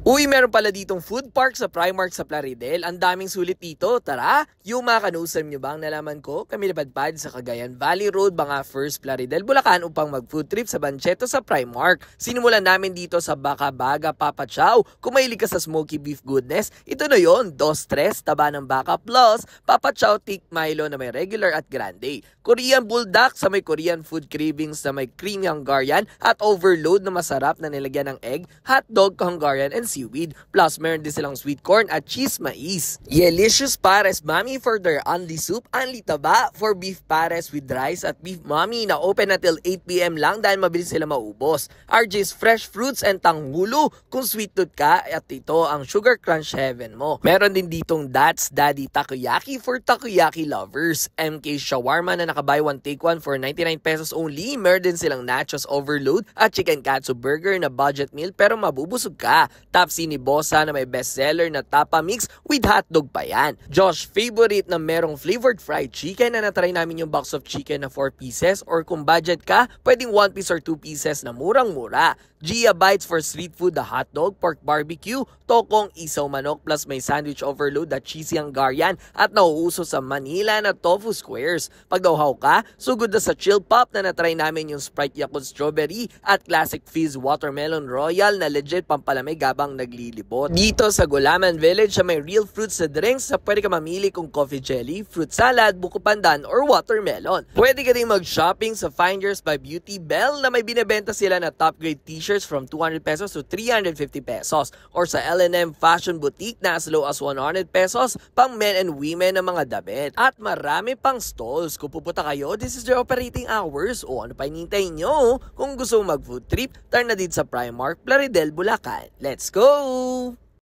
Uy, meron pala ditong food park sa Primark sa Plaridel. Ang daming sulit dito. Tara! Yung mga kanusam nyo bang nalaman ko? Kami napadpad sa Cagayan Valley Road, mga First Plaridel, Bulacan upang mag-food trip sa Bancheto sa Primark. Sinimulan namin dito sa Baka Baga Papa Chow. Kung mahilig ka sa smoky beef goodness, ito na yon, 2-3 taba ng baka plus Papa Chow thick Milo na may regular at grande. Korean Bulldog sa may Korean food cravings na may creamy Hungarian at overload na masarap na nilagyan ng egg, hotdog, Hungarian and seaweed. Plus, meron din silang sweet corn at cheese mais. Yelicious Pares Mami for their only soup, only taba for beef pares with rice at beef mami na open until 8 p.m. lang dahil mabilis sila maubos. RJ's Fresh Fruits and Tanghulo kung sweet tooth ka at ito ang Sugar Crunch Heaven mo. Meron din ditong That's Daddy Takoyaki for takoyaki lovers. MK Shawarma na nakabuy one take one for 99 pesos only. Meron din silang Nachos Overload at Chicken Katsu Burger na budget meal pero mabubusog ka. Top Sinibosa na may bestseller na tapa mix with hotdog pa yan. Josh favorite na merong flavored fried chicken na natry namin yung box of chicken na 4 pieces or kung budget ka, pwedeng 1 piece or 2 pieces na murang-mura. Gia Bites for street food, the hotdog, pork barbecue, tokong, isaw manok plus may sandwich overload, the cheesy Hungarian at nauuso sa Manila na tofu squares. Pag dauhaw ka, sugod na sa chill pop na natry namin yung Sprite Yakult Strawberry at Classic Fizz Watermelon Royal na legit pampalamig habang naglilibot. Dito sa Gulaman Village sa may real fruits na drinks na pwede ka mamili kung coffee jelly, fruit salad, buko pandan or watermelon. Pwede ka rin mag-shopping sa Finders by Beauty Bell na may binebenta sila na top grade t-shirts from 200 pesos to 350 pesos or sa L&M Fashion Boutique na as low as 100 pesos pang men and women na mga damit. At marami pang stalls. Kung pupunta kayo, this is their operating hours o ano pa hinihintay nyo? Kung gusto mag food trip, turn na din sa Primark, Plaridel, Bulacan. Let's go!